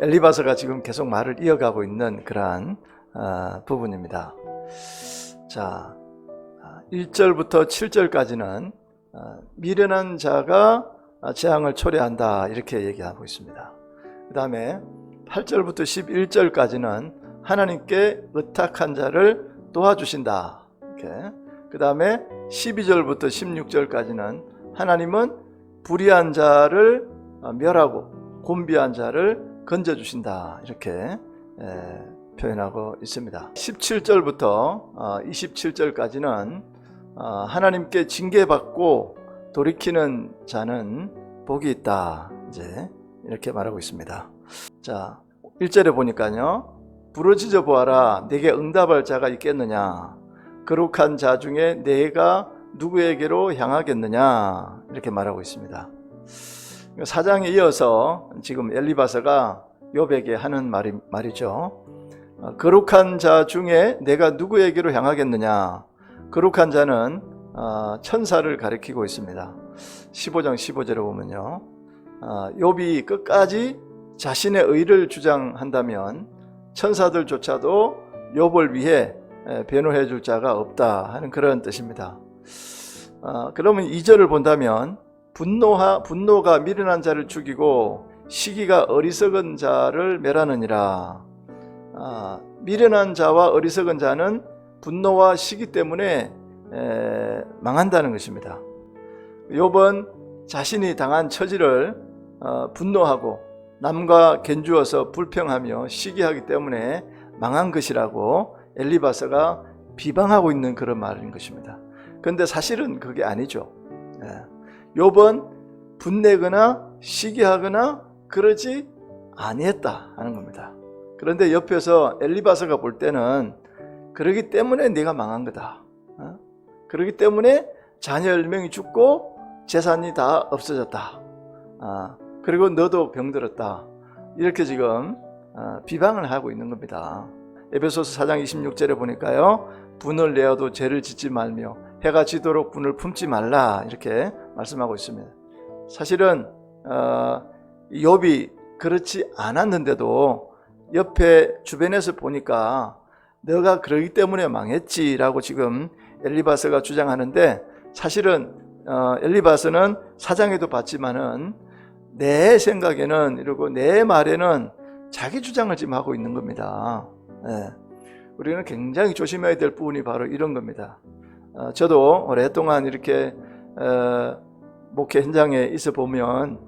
엘리바서가 지금 계속 말을 이어가고 있는 그러한 부분입니다. 자, 1절부터 7절까지는 미련한 자가 재앙을 초래한다 이렇게 얘기하고 있습니다. 그 다음에 8절부터 11절까지는 하나님께 의탁한 자를 도와주신다. 이렇게. 그 다음에 12절부터 16절까지는 하나님은 불의한 자를 멸하고 곤비한 자를 건져주신다. 이렇게 표현하고 있습니다. 17절부터 27절까지는 하나님께 징계받고 돌이키는 자는 복이 있다. 이제 이렇게 말하고 있습니다. 자, 1절에 보니까요. 부르짖어 보아라. 내게 응답할 자가 있겠느냐? 거룩한 자 중에 내가 누구에게로 향하겠느냐? 이렇게 말하고 있습니다. 4장에 이어서 지금 엘리바서가 욥에게 하는 말이죠. 거룩한 자 중에 내가 누구에게로 향하겠느냐? 거룩한 자는 천사를 가리키고 있습니다. 15장 15절에 보면요. 욥이 끝까지 자신의 의를 주장한다면 천사들조차도 욥을 위해 변호해 줄 자가 없다 하는 그런 뜻입니다. 그러면 2절을 본다면 분노가 미련한 자를 죽이고 시기가 어리석은 자를 멸하느니라. 미련한 자와 어리석은 자는 분노와 시기 때문에 망한다는 것입니다. 욥은 자신이 당한 처지를 분노하고 남과 견주어서 불평하며 시기하기 때문에 망한 것이라고 엘리바서가 비방하고 있는 그런 말인 것입니다. 그런데 사실은 그게 아니죠. 욥은 분내거나 시기하거나 그러지 아니했다 하는 겁니다. 그런데 옆에서 엘리바서가 볼 때는 그러기 때문에 네가 망한 거다. 그러기 때문에 자녀 10명이 죽고 재산이 다 없어졌다. 그리고 너도 병들었다. 이렇게 지금 비방을 하고 있는 겁니다. 에베소서 4장 26절에 보니까요. 분을 내어도 죄를 짓지 말며 해가 지도록 분을 품지 말라 이렇게 말씀하고 있습니다. 사실은 욥이 그렇지 않았는데도 옆에 주변에서 보니까 너가 그러기 때문에 망했지라고 지금 엘리바서가 주장하는데 사실은 엘리바서는 사장에도 봤지만은 내 생각에는 이러고 내 말에는 자기 주장을 지금 하고 있는 겁니다. 우리는 굉장히 조심해야 될 부분이 바로 이런 겁니다. 저도 오랫동안 이렇게 목회 현장에 있어 보면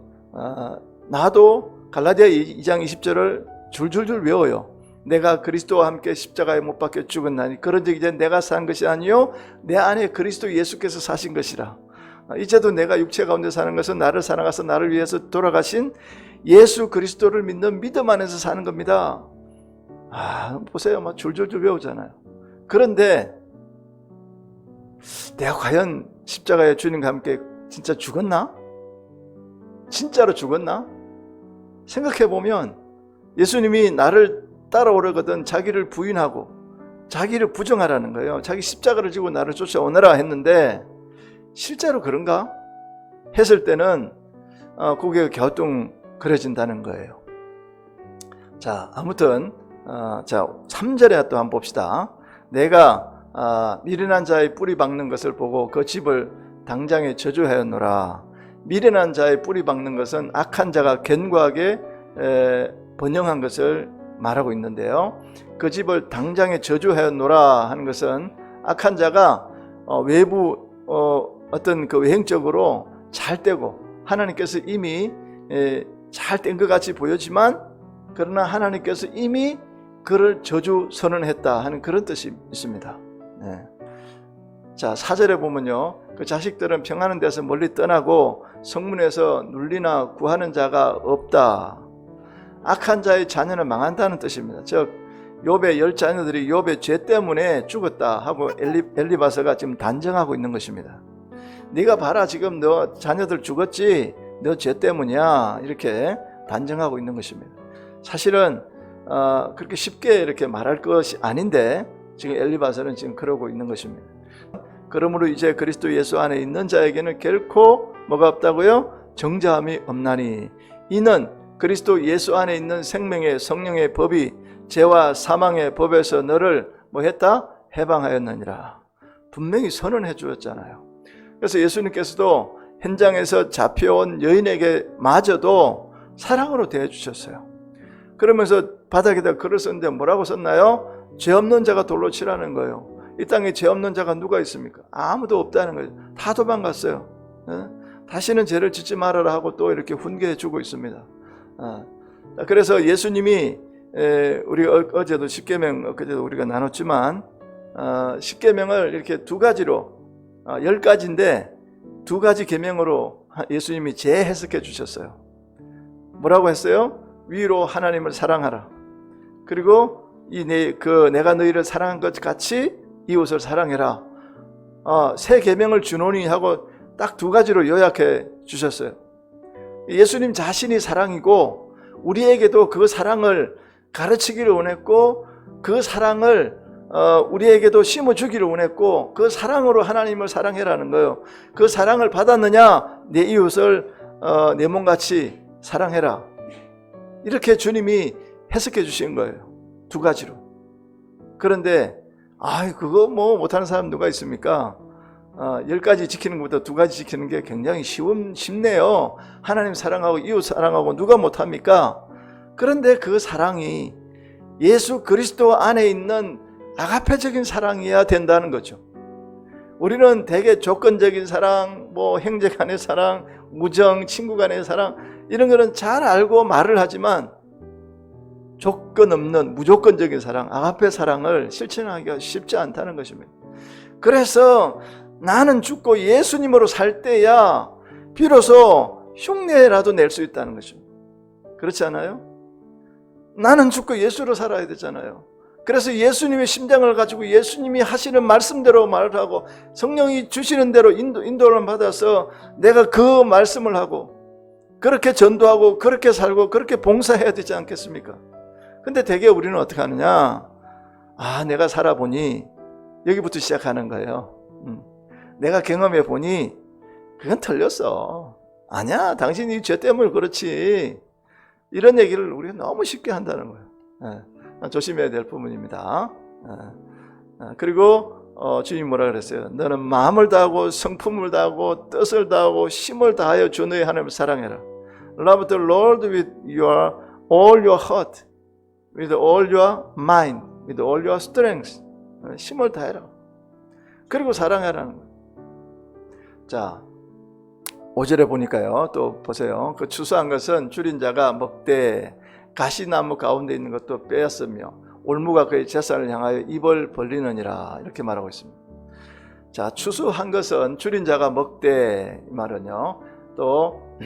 나도 갈라디아 2장 20절을 줄줄줄 외워요. 내가 그리스도와 함께 십자가에 못 박혀 죽었나니 그런즉 이제 내가 산 것이 아니요 내 안에 그리스도 예수께서 사신 것이라. 이제도 내가 육체 가운데 사는 것은 나를 사랑하사 나를 위해서 돌아가신 예수 그리스도를 믿는 믿음 안에서 사는 겁니다. 보세요. 막 줄줄줄 외우잖아요. 그런데 내가 과연 십자가에 주님과 함께 진짜 죽었나? 진짜로 죽었나? 생각해보면 예수님이 나를 따라오려거든 자기를 부인하고 자기를 부정하라는 거예요. 자기 십자가를 지고 나를 쫓아오너라 했는데 실제로 그런가? 했을 때는 고개가 갸우뚱그려진다는 거예요. 자, 아무튼 자 3절에 또 한번 봅시다. 내가 미련한 자의 뿌리 박는 것을 보고 그 집을 당장에 저주하였노라. 미련한 자의 뿌리 박는 것은 악한 자가 견고하게 번영한 것을 말하고 있는데요. 그 집을 당장에 저주하였노라 하는 것은 악한 자가 외부 어떤 그 외형적으로 잘 되고 하나님께서 이미 잘 된 것 같이 보여지만 그러나 하나님께서 이미 그를 저주 선언했다 하는 그런 뜻이 있습니다. 자 4절에 보면요. 그 자식들은 평안한 데서 멀리 떠나고 성문에서 눌리나 구하는 자가 없다. 악한 자의 자녀는 망한다는 뜻입니다. 즉 욥의 10자녀들이 욥의 죄 때문에 죽었다 하고 엘리바서가 지금 단정하고 있는 것입니다. 네가 봐라 지금 너 자녀들 죽었지 너 죄 때문이야 이렇게 단정하고 있는 것입니다. 사실은 그렇게 쉽게 이렇게 말할 것이 아닌데 지금 엘리바서는 지금 그러고 있는 것입니다. 그러므로 이제 그리스도 예수 안에 있는 자에게는 결코 뭐가 없다고요? 정죄함이 없나니 이는 그리스도 예수 안에 있는 생명의 성령의 법이 죄와 사망의 법에서 너를 뭐 했다? 해방하였느니라. 분명히 선언해 주었잖아요. 그래서 예수님께서도 현장에서 잡혀온 여인에게 마저도 사랑으로 대해 주셨어요. 그러면서 바닥에다 글을 썼는데 뭐라고 썼나요? 죄 없는 자가 돌로 치라는 거예요. 이 땅에 죄 없는 자가 누가 있습니까? 아무도 없다는 거예요. 다 도망갔어요. 다시는 죄를 짓지 말아라 하고 또 이렇게 훈계해 주고 있습니다. 그래서 예수님이 우리가 어제도 십계명 그제도 우리가 나눴지만 십계명을 이렇게 두 가지로 10가지인데 두 가지 계명으로 예수님이 재해석해 주셨어요. 뭐라고 했어요? 위로 하나님을 사랑하라. 그리고 내가 너희를 사랑한 것 같이 이웃을 사랑해라. 새 계명을 주노니 하고 딱 두 가지로 요약해 주셨어요. 예수님 자신이 사랑이고 우리에게도 그 사랑을 가르치기를 원했고 그 사랑을 우리에게도 심어주기를 원했고 그 사랑으로 하나님을 사랑해라는 거예요. 그 사랑을 받았느냐? 내 이웃을 내 몸같이 사랑해라. 이렇게 주님이 해석해 주신 거예요. 두 가지로. 그런데 그거 뭐 못하는 사람 누가 있습니까? 10가지 지키는 것보다 두 가지 지키는 게 굉장히 쉽네요. 하나님 사랑하고 이웃 사랑하고 누가 못합니까? 그런데 그 사랑이 예수 그리스도 안에 있는 아가페적인 사랑이어야 된다는 거죠. 우리는 되게 조건적인 사랑, 뭐 형제 간의 사랑, 우정, 친구 간의 사랑 이런 거는 잘 알고 말을 하지만 조건 없는 무조건적인 사랑, 아가페 사랑을 실천하기가 쉽지 않다는 것입니다. 그래서 나는 죽고 예수님으로 살 때야 비로소 흉내라도 낼 수 있다는 것입니다. 그렇지 않아요? 나는 죽고 예수로 살아야 되잖아요. 그래서 예수님의 심장을 가지고 예수님이 하시는 말씀대로 말을 하고 성령이 주시는 대로 인도를 받아서 내가 그 말씀을 하고 그렇게 전도하고 그렇게 살고 그렇게 봉사해야 되지 않겠습니까? 근데 대개 우리는 어떻게 하느냐? 내가 살아보니 여기부터 시작하는 거예요. 내가 경험해 보니 그건 틀렸어. 아니야, 당신이 죄 때문에 그렇지. 이런 얘기를 우리가 너무 쉽게 한다는 거예요. 조심해야 될 부분입니다. 그리고 주님이 뭐라 그랬어요? 너는 마음을 다하고 성품을 다하고 뜻을 다하고 힘을 다하여 주 너의 하나님을 사랑해라. Love the Lord with all your heart, with all your mind, with all your strength. 힘을 다해라. 그리고 사랑하라는 거예요. 자, 5절에 보니까요. 또 보세요. 그 추수한 것은 줄인 자가 먹되 가시나무 가운데 있는 것도 빼앗으며 올무가 그의 재산을 향하여 입을 벌리느니라. 이렇게 말하고 있습니다. 자, 추수한 것은 줄인 자가 먹되, 이 말은요. 또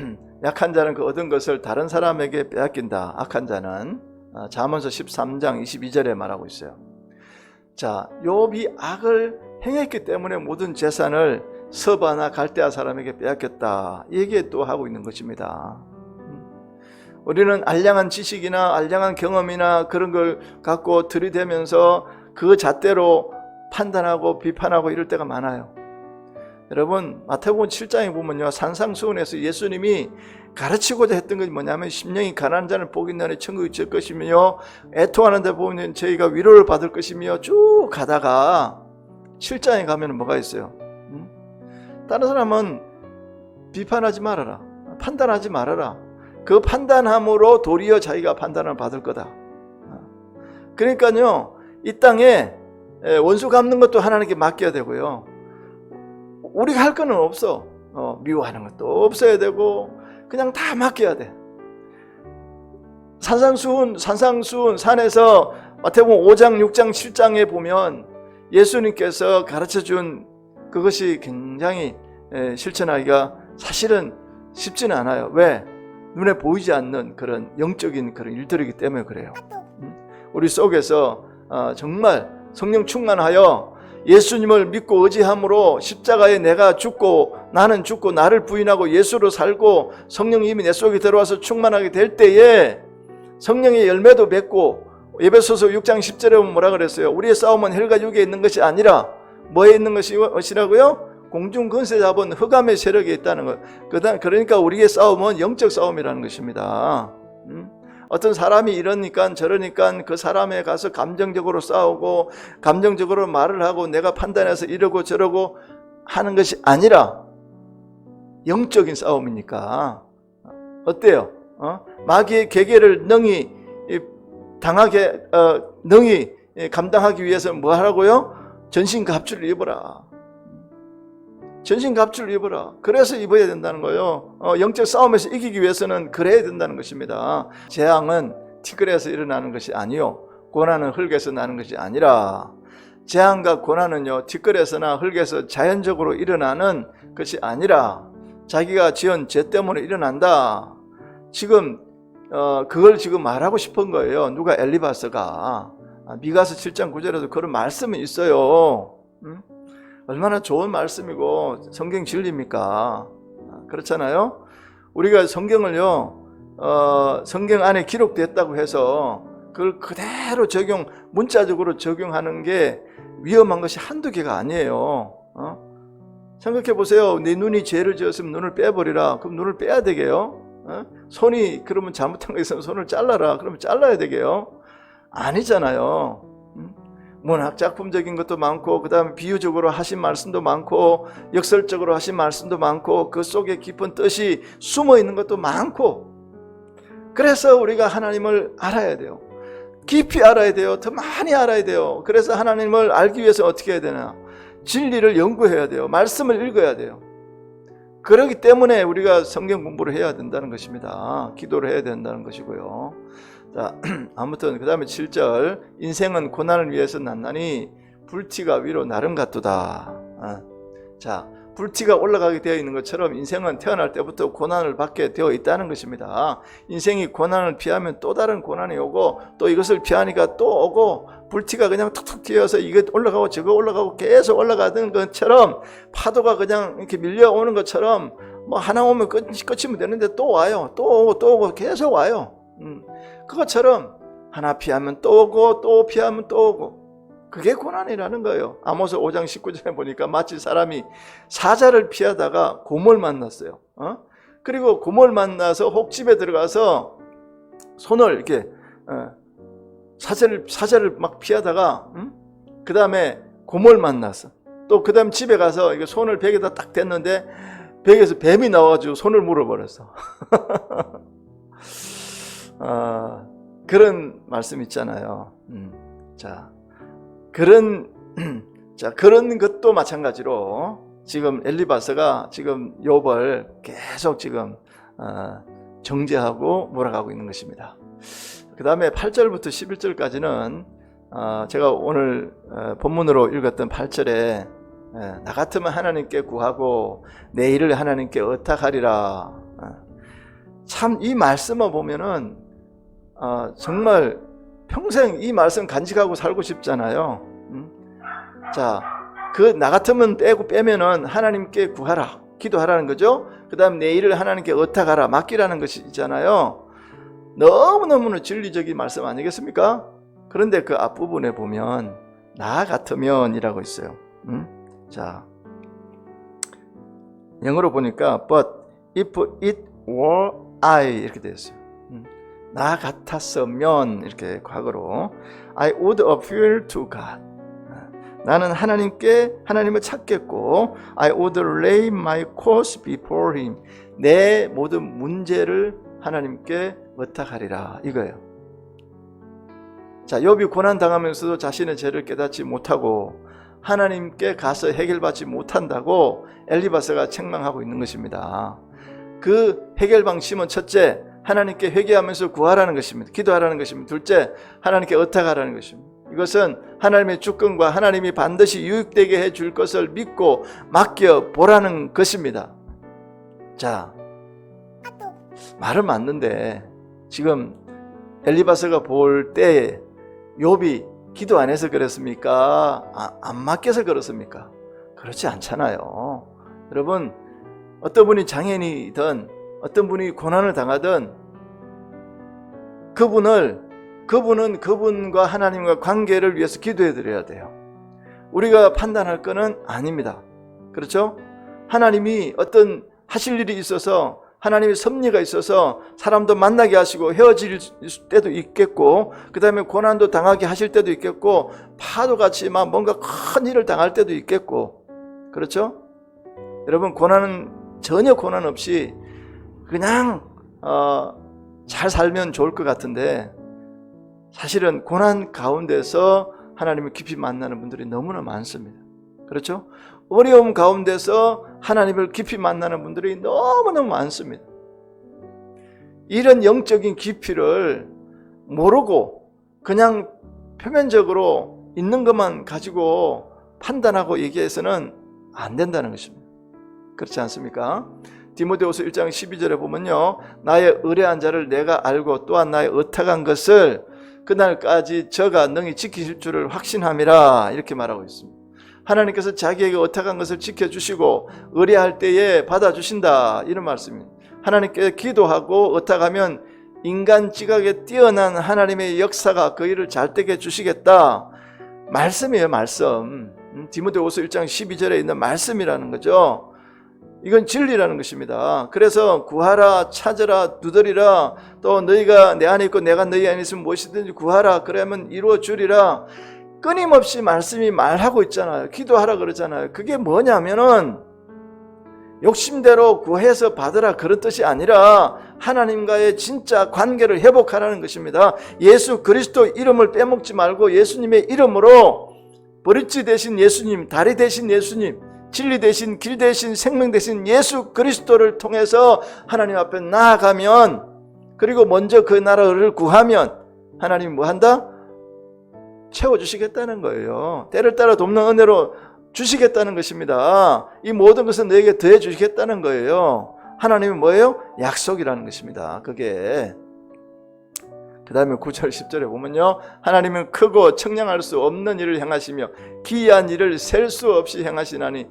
약한 자는 그 얻은 것을 다른 사람에게 빼앗긴다. 악한 자는 잠언서 13장 22절에 말하고 있어요. 자, 욥이 악을 행했기 때문에 모든 재산을 서바나 갈대아 사람에게 빼앗겼다. 이 얘기 또 하고 있는 것입니다. 우리는 알량한 지식이나 알량한 경험이나 그런 걸 갖고 들이대면서 그 잣대로 판단하고 비판하고 이럴 때가 많아요. 여러분, 마태복음 7장에 보면요, 산상수훈에서 예수님이 가르치고자 했던 것이 뭐냐면 심령이 가난한 자는 복이 있나니 천국이 질 것이며 애통하는 데 보면 저희가 위로를 받을 것이며 쭉 가다가 7장에 가면 뭐가 있어요? 다른 사람은 비판하지 말아라, 판단하지 말아라. 그 판단함으로 도리어 자기가 판단을 받을 거다. 그러니까요, 이 땅에 원수 갚는 것도 하나님께 맡겨야 되고요, 우리가 할 거는 없어. 미워하는 것도 없어야 되고 그냥 다 맡겨야 돼. 산상수훈 산에서 마태복음 5장 6장 7장에 보면 예수님께서 가르쳐준 그것이 굉장히 실천하기가 사실은 쉽지는 않아요. 왜? 눈에 보이지 않는 그런 영적인 그런 일들이기 때문에 그래요. 우리 속에서 정말 성령 충만하여 예수님을 믿고 의지함으로 십자가에 내가 죽고 나는 죽고 나를 부인하고 예수로 살고 성령이 이미 내 속에 들어와서 충만하게 될 때에 성령의 열매도 맺고, 에베소서 6장 10절에 보면 뭐라 그랬어요? 우리의 싸움은 혈과 육에 있는 것이 아니라 뭐에 있는 것이라고요? 공중 권세 잡은 흑암의 세력에 있다는 것. 그러니까 우리의 싸움은 영적 싸움이라는 것입니다. 어떤 사람이 이러니까 저러니까 그 사람에 가서 감정적으로 싸우고 감정적으로 말을 하고 내가 판단해서 이러고 저러고 하는 것이 아니라 영적인 싸움이니까 어때요? 마귀의 계계를 능히 감당하기 위해서 뭐 하라고요? 전신갑주를 입어라. 전신갑주를 입어라. 그래서 입어야 된다는 거예요. 영적 싸움에서 이기기 위해서는 그래야 된다는 것입니다. 재앙은 티끌에서 일어나는 것이 아니요 고난은 흙에서 나는 것이 아니라, 재앙과 고난은요 티끌에서나 흙에서 자연적으로 일어나는 것이 아니라 자기가 지은 죄 때문에 일어난다. 지금 그걸 지금 말하고 싶은 거예요. 누가? 엘리바스가. 미가서 7장 9절에도 그런 말씀이 있어요. 얼마나 좋은 말씀이고 성경 진리입니까? 그렇잖아요. 우리가 성경을요 성경 안에 기록됐다고 해서 그걸 그대로 문자적으로 적용하는 게 위험한 것이 한두 개가 아니에요. 생각해 보세요. 네 눈이 죄를 지었으면 눈을 빼버리라. 그럼 눈을 빼야 되게요. 손이 그러면 잘못한 거 있으면 손을 잘라라. 그러면 잘라야 되게요. 아니잖아요. 문학작품적인 것도 많고, 그 다음에 비유적으로 하신 말씀도 많고, 역설적으로 하신 말씀도 많고, 그 속에 깊은 뜻이 숨어 있는 것도 많고, 그래서 우리가 하나님을 알아야 돼요. 깊이 알아야 돼요. 더 많이 알아야 돼요. 그래서 하나님을 알기 위해서 어떻게 해야 되나? 진리를 연구해야 돼요. 말씀을 읽어야 돼요. 그렇기 때문에 우리가 성경 공부를 해야 된다는 것입니다. 기도를 해야 된다는 것이고요. 자, 아무튼 그 다음에 7절, 인생은 고난을 위해서 났나니 불티가 위로 나름 같도다. 자, 불티가 올라가게 되어 있는 것처럼 인생은 태어날 때부터 고난을 받게 되어 있다는 것입니다. 인생이 고난을 피하면 또 다른 고난이 오고, 또 이것을 피하니까 또 오고, 불티가 그냥 툭툭 튀어서 이게 올라가고 저거 올라가고 계속 올라가는 것처럼, 파도가 그냥 이렇게 밀려오는 것처럼, 뭐 하나 오면 끝이면 되는데 또 와요. 또 오고 또 오고 계속 와요. 그것처럼 하나 피하면 또 오고 또 피하면 또 오고, 그게 고난이라는 거예요. 아모스 5장 19절에 보니까 마치 사람이 사자를 피하다가 곰을 만났어요. 그리고 곰을 만나서 혹집에 들어가서 손을 이렇게 사자를 막 피하다가 그 다음에 곰을 만났어. 또 그 다음 집에 가서 이게 손을 벽에다 딱 댔는데 벽에서 뱀이 나와가지고 손을 물어버렸어. 그런 말씀 있잖아요. 그런 것도 마찬가지로 지금 엘리바스가 지금 욥을 계속 지금 정죄하고 몰아가고 있는 것입니다. 그 다음에 8절부터 11절까지는 제가 오늘 본문으로 읽었던 8절에 나 같으면 하나님께 구하고 내 일을 하나님께 의탁하리라. 참 이 말씀을 보면은 정말 평생 이 말씀 간직하고 살고 싶잖아요. 자, 그 나 같으면 빼면은 하나님께 구하라, 기도하라는 거죠. 그 다음 내 일을 하나님께 의탁하라, 맡기라는 것이 있잖아요. 너무너무 진리적인 말씀 아니겠습니까? 그런데 그 앞부분에 보면 나 같으면 이라고 있어요. 자, 영어로 보니까 but if it were I 이렇게 되어 있어요. 나 같았으면, 이렇게 과거로 I would appeal to God. 나는 하나님을 찾겠고 I would lay my cause before him. 내 모든 문제를 하나님께 의탁하리라, 이거예요. 자, 욥이 고난 당하면서도 자신의 죄를 깨닫지 못하고 하나님께 가서 해결받지 못한다고 엘리바스가 책망하고 있는 것입니다. 그 해결 방침은 첫째, 하나님께 회개하면서 구하라는 것입니다. 기도하라는 것입니다. 둘째, 하나님께 의탁하라는 것입니다. 이것은 하나님의 주권과 하나님이 반드시 유익되게 해줄 것을 믿고 맡겨보라는 것입니다. 자, 말은 맞는데 지금 엘리바스가 볼 때 욥이 기도 안 해서 그렇습니까? 안 맡겨서 그렇습니까? 그렇지 않잖아요. 여러분, 어떤 분이 장애인이든 어떤 분이 고난을 당하든 그분은 그분과 하나님과 관계를 위해서 기도해 드려야 돼요. 우리가 판단할 거는 아닙니다. 그렇죠? 하나님이 어떤 하실 일이 있어서 하나님의 섭리가 있어서 사람도 만나게 하시고 헤어질 때도 있겠고, 그 다음에 고난도 당하게 하실 때도 있겠고, 파도같이 막 뭔가 큰 일을 당할 때도 있겠고, 그렇죠? 여러분, 고난은 전혀 고난 없이 그냥 잘 살면 좋을 것 같은데, 사실은 고난 가운데서 하나님을 깊이 만나는 분들이 너무나 많습니다. 그렇죠? 어려움 가운데서 하나님을 깊이 만나는 분들이 너무너무 많습니다. 이런 영적인 깊이를 모르고 그냥 표면적으로 있는 것만 가지고 판단하고 얘기해서는 안 된다는 것입니다. 그렇지 않습니까? 디모데후서 1장 12절에 보면요, 나의 의뢰한 자를 내가 알고 또한 나의 의탁한 것을 그날까지 저가 능히 지키실 줄을 확신함이라, 이렇게 말하고 있습니다. 하나님께서 자기에게 의탁한 것을 지켜주시고 의뢰할 때에 받아주신다, 이런 말씀입니다. 하나님께 기도하고 의탁하면 인간 지각에 뛰어난 하나님의 역사가 그 일을 잘되게 해주시겠다, 말씀이에요. 말씀. 디모데후서 1장 12절에 있는 말씀이라는 거죠. 이건 진리라는 것입니다. 그래서 구하라, 찾으라, 두드리라, 또 너희가 내 안에 있고 내가 너희 안에 있으면 무엇이든지 구하라, 그러면 이루어 주리라, 끊임없이 말씀이 말하고 있잖아요. 기도하라 그러잖아요. 그게 뭐냐면은 욕심대로 구해서 받으라, 그런 뜻이 아니라 하나님과의 진짜 관계를 회복하라는 것입니다. 예수 그리스도 이름을 빼먹지 말고 예수님의 이름으로 버릿지 대신 예수님, 다리 대신 예수님, 진리 대신 길 대신 생명 대신 예수 그리스도를 통해서 하나님 앞에 나아가면, 그리고 먼저 그 나라를 구하면 하나님이 뭐 한다? 채워주시겠다는 거예요. 때를 따라 돕는 은혜로 주시겠다는 것입니다. 이 모든 것은 너에게 더해 주시겠다는 거예요. 하나님은 뭐예요? 약속이라는 것입니다. 그게 그 다음에 9절 10절에 보면요, 하나님은 크고 청량할 수 없는 일을 행하시며 기이한 일을 셀 수 없이 행하시나니,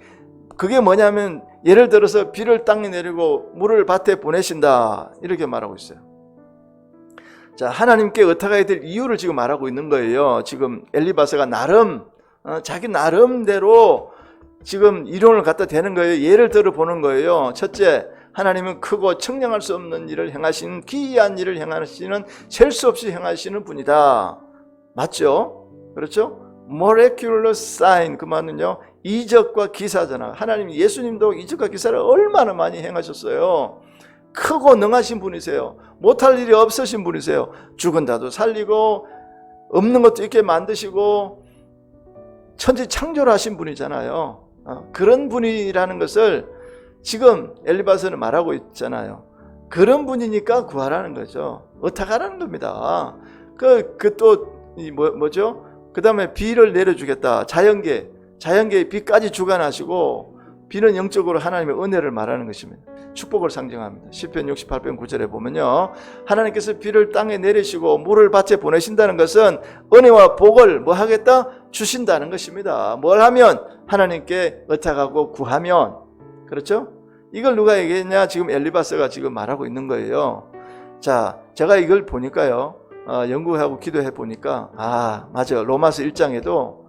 그게 뭐냐면 예를 들어서 비를 땅에 내리고 물을 밭에 보내신다, 이렇게 말하고 있어요. 자, 하나님께 의탁해야 될 이유를 지금 말하고 있는 거예요. 지금 엘리바스가 나름 자기 나름대로 지금 이론을 갖다 대는 거예요. 예를 들어 보는 거예요. 첫째, 하나님은 크고 청량할 수 없는 일을 행하시는, 기이한 일을 행하시는, 셀 수 없이 행하시는 분이다. 맞죠? 그렇죠? miraculous sign, 그 말은요, 이적과 기사잖아. 하나님, 예수님도 이적과 기사를 얼마나 많이 행하셨어요. 크고 능하신 분이세요. 못할 일이 없으신 분이세요. 죽은 자도 살리고 없는 것도 있게 만드시고 천지 창조를 하신 분이잖아요. 그런 분이라는 것을 지금 엘리바스는 말하고 있잖아요. 그런 분이니까 구하라는 거죠. 의탁하라는 겁니다. 뭐죠? 그 다음에 비를 내려주겠다. 자연계의 비까지 주관하시고, 비는 영적으로 하나님의 은혜를 말하는 것입니다. 축복을 상징합니다. 시편 68편 9절에 보면요, 하나님께서 비를 땅에 내리시고 물을 밭에 보내신다는 것은 은혜와 복을 뭐 하겠다? 주신다는 것입니다. 뭘 하면? 하나님께 의탁하고 구하면. 그렇죠? 이걸 누가 얘기했냐? 지금 엘리바스가 지금 말하고 있는 거예요. 자, 제가 이걸 보니까요, 연구하고 기도해 보니까, 맞아요. 로마서 1장에도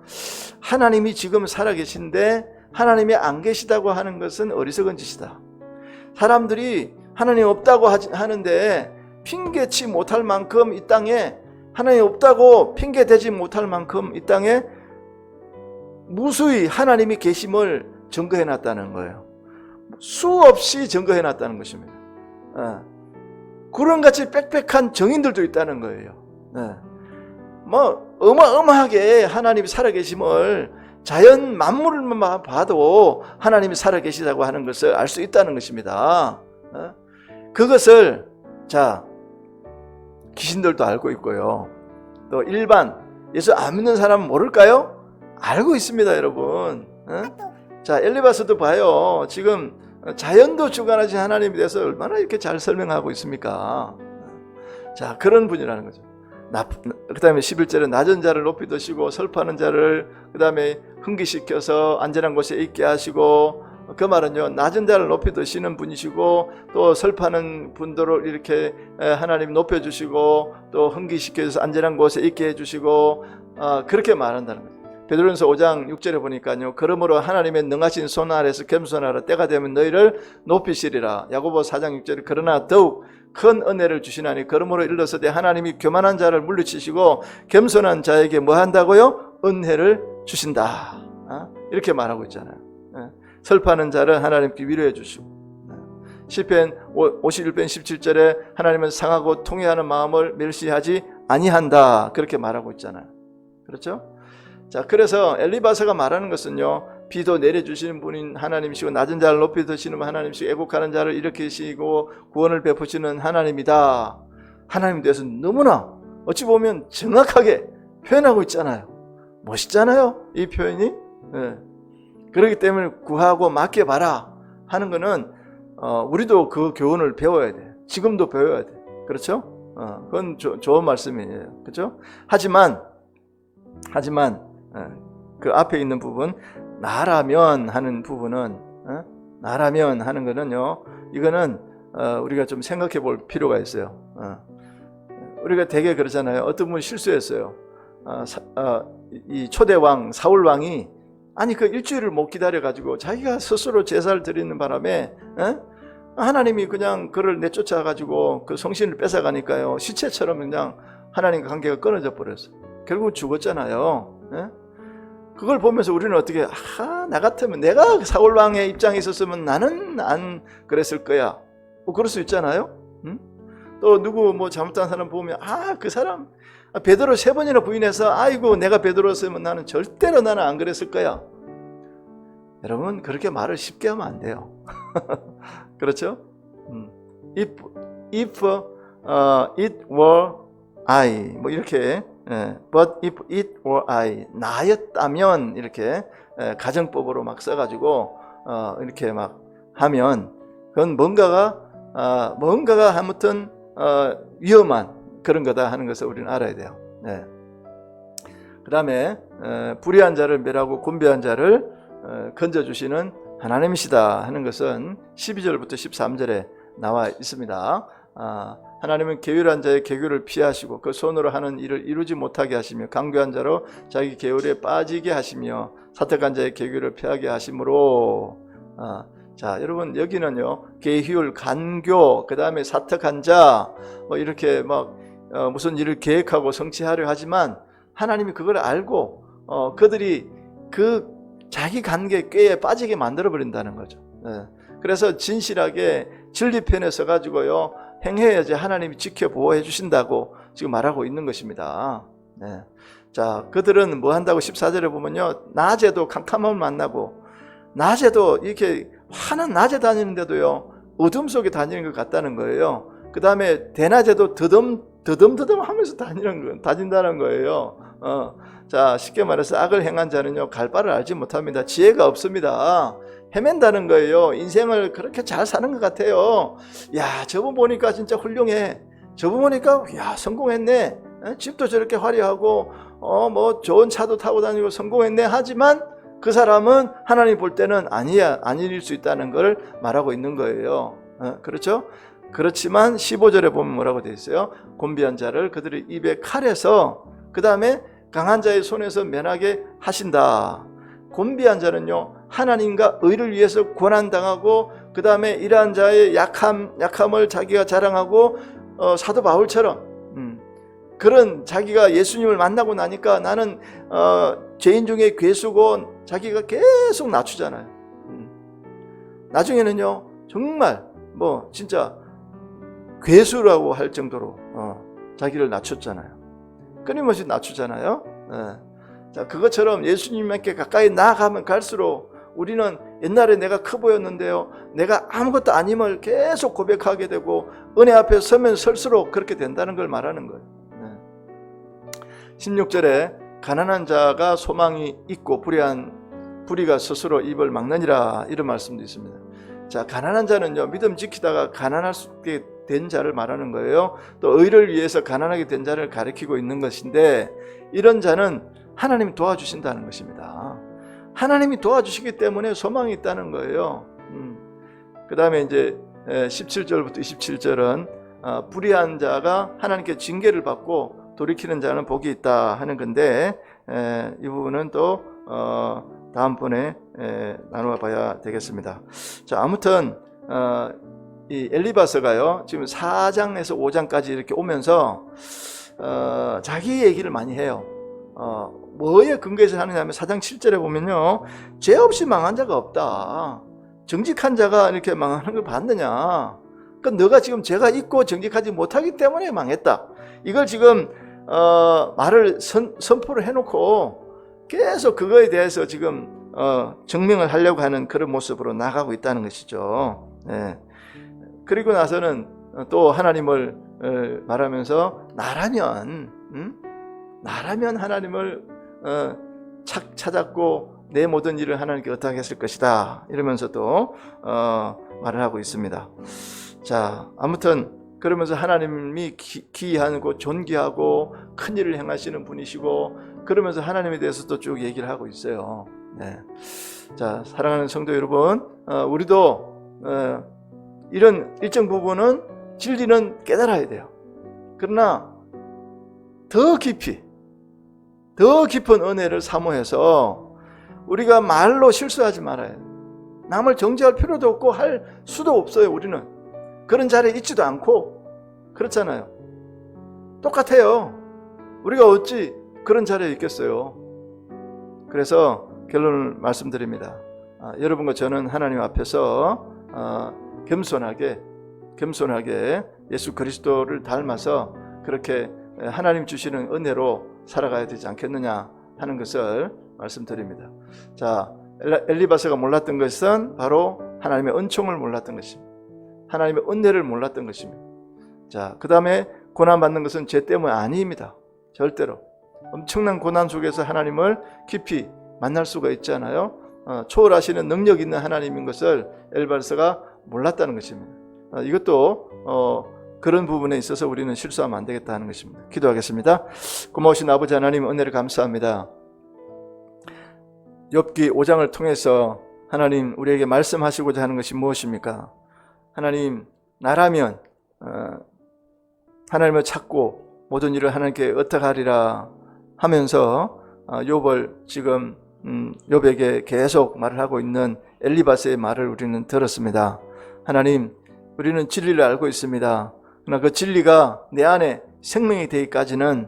하나님이 지금 살아계신데 하나님이 안 계시다고 하는 것은 어리석은 짓이다. 사람들이 하나님 없다고 하는데 핑계치 못할 만큼 이 땅에, 하나님 없다고 핑계대지 못할 만큼 이 땅에 무수히 하나님이 계심을 증거해 놨다는 거예요. 수없이 증거해 놨다는 것입니다. 그런같이 빽빽한 정인들도 있다는 거예요. 뭐 어마어마하게 하나님이 살아계심을, 자연 만물만 봐도 하나님이 살아계시다고 하는 것을 알 수 있다는 것입니다. 그것을 자, 귀신들도 알고 있고요. 또 일반 예수 안 믿는 사람은 모를까요? 알고 있습니다, 여러분. 자, 엘리바스도 봐요. 지금 자연도 주관하신 하나님에 대해서 얼마나 이렇게 잘 설명하고 있습니까? 자, 그런 분이라는 거죠. 그 다음에 11절에 낮은 자를 높이 드시고 설파하는 자를 그 다음에 흥기시켜서 안전한 곳에 있게 하시고, 그 말은요, 낮은 자를 높이 드시는 분이시고 또 설파하는 분들을 이렇게 하나님 높여주시고 또 흥기시켜서 안전한 곳에 있게 해주시고, 그렇게 말한다는 거죠. 베드로전서 5장 6절에 보니까요. 그러므로 하나님의 능하신 손 아래서 겸손하라. 때가 되면 너희를 높이시리라. 야고보 4장 6절에 그러나 더욱 큰 은혜를 주시나니 그러므로 일러서되 하나님이 교만한 자를 물리치시고 겸손한 자에게 뭐 한다고요? 은혜를 주신다. 이렇게 말하고 있잖아요. 설파하는 자를 하나님께 위로해 주시고, 시편 51편 17절에 하나님은 상하고 통회하는 마음을 멸시하지 아니한다. 그렇게 말하고 있잖아요. 그렇죠? 자, 그래서 엘리바서가 말하는 것은요, 비도 내려주시는 분인 하나님이시고 낮은 자를 높이 드시는 하나님이시고 애곡하는 자를 일으키시고 구원을 베푸시는 하나님이다. 하나님에 대해서 너무나 어찌 보면 정확하게 표현하고 있잖아요. 멋있잖아요, 이 표현이. 네. 그렇기 때문에 구하고 맡겨봐라 하는 거는 우리도 그 교훈을 배워야 돼. 지금도 배워야 돼. 그렇죠? 그건 좋은 말씀이에요. 그렇죠? 하지만 그 앞에 있는 부분, 나라면 하는 부분은, 나라면 하는 거는요, 이거는 우리가 좀 생각해 볼 필요가 있어요. 우리가 되게 그러잖아요. 어떤 분이 실수했어요. 이 초대왕 사울왕이 아니 그 일주일을 못 기다려가지고 자기가 스스로 제사를 드리는 바람에 하나님이 그냥 그를 내쫓아가지고 그 성신을 뺏어가니까요, 시체처럼 그냥 하나님과 관계가 끊어져 버렸어요. 결국 죽었잖아요. 그걸 보면서 우리는 어떻게, 나 같으면 내가 사울왕의 입장에 있었으면 나는 안 그랬을 거야. 뭐 그럴 수 있잖아요. 또 누구 뭐 잘못한 사람 보면 그 사람 베드로 3번이나 부인해서 아이고 내가 베드로였으면 나는 절대로 나는 안 그랬을 거야. 여러분 그렇게 말을 쉽게 하면 안 돼요. 그렇죠? If it were I 뭐 이렇게, but if it were I 나였다면 이렇게 가정법으로 막 써가지고 이렇게 막 하면 그건 뭔가가 아무튼 위험한 그런 거다 하는 것을 우리는 알아야 돼요. 네. 그 다음에 불의한 자를 멸하고 곤비한 자를 건져주시는 하나님이시다 하는 것은 12절부터 13절에 나와 있습니다. 하나님은 계율한 자의 계율을 피하시고 그 손으로 하는 일을 이루지 못하게 하시며 강교한 자로 자기 계율에 빠지게 하시며 사택한 자의 계율을 피하게 하심으로, 자 여러분 여기는요, 계율, 간교, 그 다음에 사택한 자 뭐 이렇게 막 무슨 일을 계획하고 성취하려 하지만 하나님이 그걸 알고 그들이 그 자기 관계 꾀에 빠지게 만들어 버린다는 거죠. 그래서 진실하게 진리편에 서가지고요, 행해야지 하나님이 지켜 보호해 주신다고 지금 말하고 있는 것입니다. 자, 그들은 뭐 한다고 14절에 보면요, 낮에도 캄캄함을 만나고 낮에도 이렇게 환한 낮에 다니는데도요 어둠 속에 다니는 것 같다는 거예요. 그 다음에 대낮에도 더듬더듬 하면서 다닌다는 거예요. 자, 쉽게 말해서 악을 행한 자는요 갈 바를 알지 못합니다. 지혜가 없습니다. 헤맨다는 거예요. 인생을 그렇게 잘 사는 것 같아요. 야, 저분 보니까 진짜 훌륭해. 저분 보니까 야 성공했네. 집도 저렇게 화려하고 뭐 좋은 차도 타고 다니고 성공했네. 하지만 그 사람은 하나님 볼 때는 아닐 수 있다는 걸 말하고 있는 거예요. 그렇죠? 그렇지만 15절에 보면 뭐라고 되어 있어요? 곤비한 자를 그들의 입에 칼에서, 그 다음에 강한 자의 손에서 면하게 하신다. 곤비한 자는요, 하나님과 의를 위해서 고난당하고 그 다음에 이러한 자의 약함을 자기가 자랑하고 사도 바울처럼 그런 자기가 예수님을 만나고 나니까 나는 죄인 중에 괴수고 자기가 계속 낮추잖아요. 나중에는요 정말 뭐 진짜 괴수라고 할 정도로 자기를 낮췄잖아요. 끊임없이 낮추잖아요. 자, 그것처럼 예수님께 가까이 나아가면 갈수록 우리는 옛날에 내가 커 보였는데요, 내가 아무것도 아님을 계속 고백하게 되고 은혜 앞에 서면 설수록 그렇게 된다는 걸 말하는 거예요. 16절에 가난한 자가 소망이 있고 불의가 스스로 입을 막느니라, 이런 말씀도 있습니다. 자, 가난한 자는요 믿음 지키다가 가난할 수 있게 된 자를 말하는 거예요. 또 의를 위해서 가난하게 된 자를 가리키고 있는 것인데, 이런 자는 하나님이 도와주신다는 것입니다. 하나님이 도와주시기 때문에 소망이 있다는 거예요. 그 다음에 이제 17절부터 27절은 불의한 자가 하나님께 징계를 받고 돌이키는 자는 복이 있다 하는 건데, 이 부분은 또 다음번에 나누어 봐야 되겠습니다. 자, 아무튼 이 엘리바서가요, 지금 4장에서 5장까지 이렇게 오면서 자기 얘기를 많이 해요. 뭐에 근거해서 하느냐면 4장 7절에 보면요, 죄 없이 망한 자가 없다. 정직한 자가 이렇게 망하는 걸 봤느냐? 그러니까 너가 지금 죄가 있고 정직하지 못하기 때문에 망했다. 이걸 지금 말을 선포를 해놓고 계속 그거에 대해서 지금 증명을 하려고 하는 그런 모습으로 나가고 있다는 것이죠. 네. 그리고 나서는 또 하나님을 말하면서 나라면 하나님을 찾았고 내 모든 일을 하나님께 의탁했을 것이다, 이러면서도 말을 하고 있습니다. 자, 아무튼 그러면서 하나님이 기이하고 존귀하고 큰 일을 행하시는 분이시고, 그러면서 하나님에 대해서도 쭉 얘기를 하고 있어요. 네. 자, 사랑하는 성도 여러분, 우리도 이런 일정 부분은 진리는 깨달아야 돼요. 그러나 더 깊은 은혜를 사모해서 우리가 말로 실수하지 말아야 돼요. 남을 정죄할 필요도 없고 할 수도 없어요. 우리는 그런 자리에 있지도 않고 그렇잖아요. 똑같아요. 우리가 어찌 그런 자리에 있겠어요. 그래서 결론을 말씀드립니다. 여러분과 저는 하나님 앞에서 겸손하게 예수 그리스도를 닮아서 그렇게 하나님 주시는 은혜로 살아가야 되지 않겠느냐 하는 것을 말씀드립니다. 자, 엘리바서가 몰랐던 것은 바로 하나님의 은총을 몰랐던 것입니다. 하나님의 은혜를 몰랐던 것입니다. 자, 그 다음에 고난받는 것은 죄 때문이 아닙니다. 절대로. 엄청난 고난 속에서 하나님을 깊이 만날 수가 있잖아요. 초월하시는 능력 있는 하나님인 것을 엘리바서가 몰랐다는 것입니다. 이것도 그런 부분에 있어서 우리는 실수하면 안 되겠다 하는 것입니다. 기도하겠습니다. 고마우신 아버지 하나님, 은혜를 감사합니다. 욥기 5장을 통해서 하나님 우리에게 말씀하시고자 하는 것이 무엇입니까? 하나님, 나라면 하나님을 찾고 모든 일을 하나님께 의탁하리라 하면서 욥을 지금 욥에게 계속 말을 하고 있는 엘리바스의 말을 우리는 들었습니다. 하나님, 우리는 진리를 알고 있습니다. 그러나 그 진리가 내 안에 생명이 되기까지는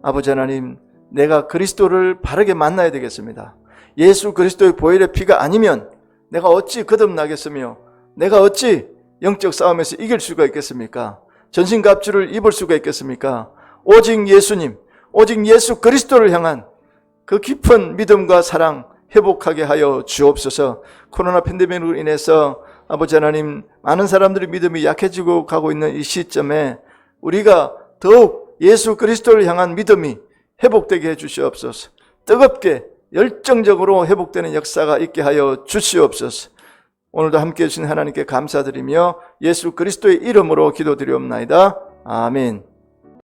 아버지 하나님, 내가 그리스도를 바르게 만나야 되겠습니다. 예수 그리스도의 보혈의 피가 아니면 내가 어찌 거듭나겠으며 내가 어찌 영적 싸움에서 이길 수가 있겠습니까? 전신갑주를 입을 수가 있겠습니까? 오직 예수님, 오직 예수 그리스도를 향한 그 깊은 믿음과 사랑 회복하게 하여 주옵소서. 코로나 팬데믹으로 인해서 아버지 하나님, 많은 사람들의 믿음이 약해지고 가고 있는 이 시점에 우리가 더욱 예수 그리스도를 향한 믿음이 회복되게 해 주시옵소서. 뜨겁게 열정적으로 회복되는 역사가 있게 하여 주시옵소서. 오늘도 함께해 주신 하나님께 감사드리며 예수 그리스도의 이름으로 기도드리옵나이다. 아멘.